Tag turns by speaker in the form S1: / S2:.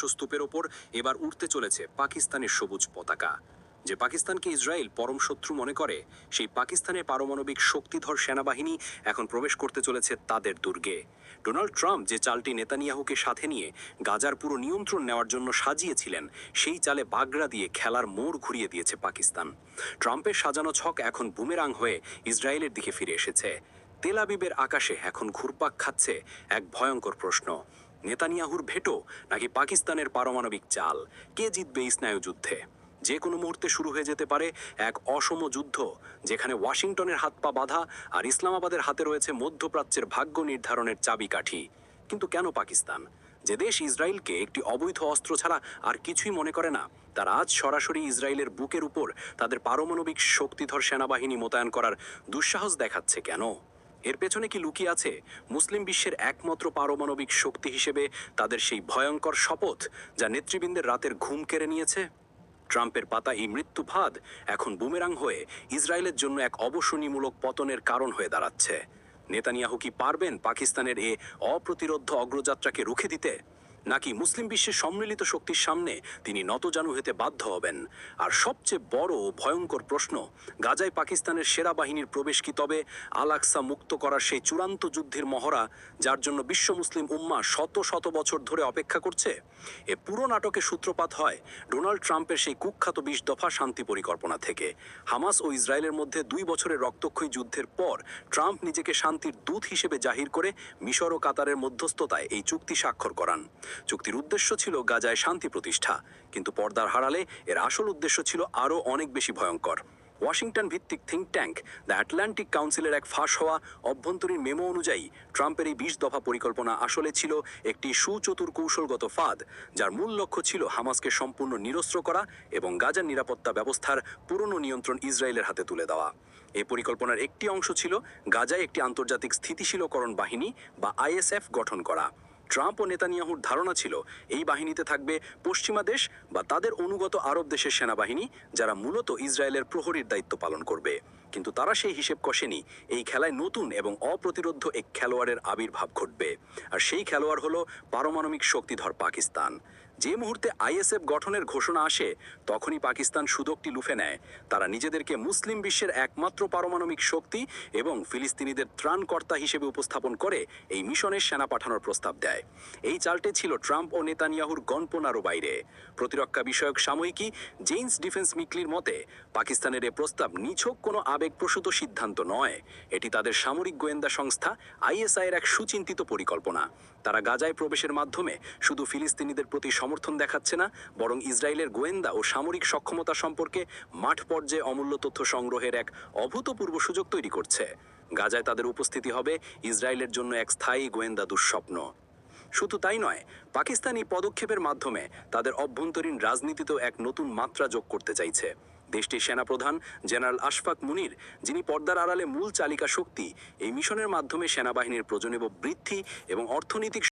S1: স্তূপের ওপর এবার উঠতে চলেছে পাকিস্তানের সবুজ পতাকা। যে পাকিস্তানকে ইসরায়েল পরম শত্রু মনে করে, সেই পাকিস্তানের পারমাণবিক শক্তিধর সেনাবাহিনী এখন প্রবেশ করতে চলেছে তাদের দুর্গে। ডোনাল্ড ট্রাম্প যে চালটি নেতানিয়াহুকে সাথে নিয়ে গাজার পুরো নিয়ন্ত্রণ নেওয়ার জন্য সাজিয়েছিলেন, সেই চালে বাগড়া দিয়ে খেলার মোড় ঘুরিয়ে দিয়েছে পাকিস্তান। ট্রাম্পের সাজানো ছক এখন বুমেরাং হয়ে ইসরায়েলের দিকে ফিরে এসেছে। তেল আবিবের আকাশে এখন ঘুরপাক খাচ্ছে এক ভয়ঙ্কর প্রশ্ন: নেতানিয়াহুর ভেটো নাকি পাকিস্তানের পারমাণবিক চাল? কে জিতবে এই স্নায়ুযুদ্ধে? যে কোনো মুহূর্তে শুরু হয়ে যেতে পারে এক অসম যুদ্ধ, যেখানে ওয়াশিংটনের হাত পা বাঁধা আর ইসলামাবাদের হাতে রয়েছে মধ্যপ্রাচ্যের ভাগ্য নির্ধারণের চাবিকাঠি। কিন্তু কেন পাকিস্তান, যে দেশ ইসরায়েলকে একটি অবৈধ অস্ত্র ছাড়া আর কিছুই মনে করে না, তারা আজ সরাসরি ইসরায়েলের বুকের উপর তাদের পারমাণবিক শক্তিধর সেনাবাহিনী মোতায়েন করার দুঃসাহস দেখাচ্ছে কেন? এর পেছনে কি লুকিয়ে আছে মুসলিম বিশ্বের একমাত্র পারমাণবিক শক্তি হিসেবে তাদের সেই ভয়ঙ্কর শপথ, যা নেতৃবৃন্দের রাতের ঘুম কেড়ে নিয়েছে? ট্রাম্পের পাতা এই মৃত্যু ফাঁদ এখন বুমেরাং হয়ে ইসরায়েলের জন্য এক অবসরণীমূলক পতনের কারণ হয়ে দাঁড়াচ্ছে। নেতানিয়াহু কি পারবেন পাকিস্তানের এ অপ্রতিরোধ্য অগ্রযাত্রাকে রুখে দিতে, নাকি মুসলিম বিশ্বের সম্মিলিত শক্তির সামনে তিনি নতজানু হতে বাধ্য হবেন? আর সবচেয়ে বড় ও ভয়ঙ্কর প্রশ্ন, গাজায় পাকিস্তানের সেরা বাহিনীর প্রবেশ কি তবে আল আকসা মুক্ত করার সেই চূড়ান্ত যুদ্ধের মহড়া, যার জন্য বিশ্ব মুসলিম উম্মা শত শত বছর ধরে অপেক্ষা করছে? এ পুরো নাটকের সূত্রপাত হয় ডোনাল্ড ট্রাম্পের সেই কুখ্যাত ২০ দফা শান্তি পরিকল্পনা থেকে। হামাস ও ইসরায়েলের মধ্যে ২ বছরের রক্তক্ষয়ী যুদ্ধের পর ট্রাম্প নিজেকে শান্তির দূত হিসেবে জাহির করে মিশর ও কাতারের মধ্যস্থতায় এই চুক্তি স্বাক্ষর করান। চুক্তির উদ্দেশ্য ছিল গাজায় শান্তি প্রতিষ্ঠা, কিন্তু পর্দার হারালে এর আসল উদ্দেশ্য ছিল আরও অনেক বেশি ভয়ঙ্কর। ওয়াশিংটন ভিত্তিক থিঙ্ক ট্যাঙ্ক দ্য আটলান্টিক কাউন্সিলের এক ফাঁস হওয়া অভ্যন্তরীণ মেমো অনুযায়ী, ট্রাম্পের এই ২০ দফা পরিকল্পনা আসলে ছিল একটি সুচতুর কৌশলগত ফাঁদ, যার মূল লক্ষ্য ছিল হামাসকে সম্পূর্ণ নিরস্ত্র করা এবং গাজার নিরাপত্তা ব্যবস্থার পুরনো নিয়ন্ত্রণ ইসরায়েলের হাতে তুলে দেওয়া। এই পরিকল্পনার একটি অংশ ছিল গাজায় একটি আন্তর্জাতিক স্থিতিশীলকরণ বাহিনী বা আইএসএফ গঠন করা। ট্রাম্প ও নেতানিয়াহুর ধারণা ছিল এই বাহিনীতে থাকবে পশ্চিমা দেশ বা তাদের অনুগত আরব দেশের সেনাবাহিনী, যারা মূলত ইসরায়েলের প্রহরীর দায়িত্ব পালন করবে। কিন্তু তারা সেই হিসেব কষেনি এই খেলায় নতুন এবং অপ্রতিরোধ্য এক খেলোয়াড়ের আবির্ভাব ঘটবে। আর সেই খেলোয়াড় হলো পারমাণবিক শক্তিধর পাকিস্তান। যে মুহূর্তে আইএসএফ গঠনের ঘোষণা আসে, তখনই পাকিস্তান সুযোগটি লুফে নেয়। তারা নিজেদেরকে মুসলিম বিশ্বের একমাত্র পারমাণবিক শক্তি এবং ফিলিস্তিনিদের ত্রাণকর্তা হিসেবে উপস্থাপন করে এই মিশনের সেনা পাঠানোর প্রস্তাব দেয়। এই চালটি ছিল ট্রাম্প ও নেতানিয়াহুর গণপনারও বাইরে। প্রতিরক্ষা বিষয়ক সাময়িকী জেইন্স ডিফেন্স উইকলির মতে, পাকিস্তানের এ প্রস্তাব নিছক কোনো আবেগপ্রসূত সিদ্ধান্ত নয়, এটি তাদের সামরিক গোয়েন্দা সংস্থা আইএসআই এর এক সুচিন্তিত পরিকল্পনা। তারা গাজায় প্রবেশের মাধ্যমে শুধু ফিলিস্তিনিদের প্রতি সমর্থন দেখাচ্ছে না, বরং ইসরায়েলের গোয়েন্দা ও সামরিক সক্ষমতা সম্পর্কে মাঠ পর্যায়ে অমূল্য তথ্য সংগ্রহের এক অভূতপূর্ব সুযোগ তৈরি করছে। গাজায় তাদের উপস্থিতি হবে ইসরায়েলের জন্য এক স্থায়ী গোয়েন্দা দুঃস্বপ্ন। শুধু তাই নয়, পাকিস্তানি পদক্ষেপের মাধ্যমে তাদের অভ্যন্তরীণ রাজনীতিতেও এক নতুন মাত্রা যোগ করতে চাইছে। দেশটির সেনাপ্রধান জেনারেল আশফাক মুনির, যিনি পর্দার আড়ালে মূল চালিকা শক্তি, এই মিশনের মাধ্যমে সেনাবাহিনীর প্রয়োজনীয় বৃদ্ধি এবং অর্থনৈতিক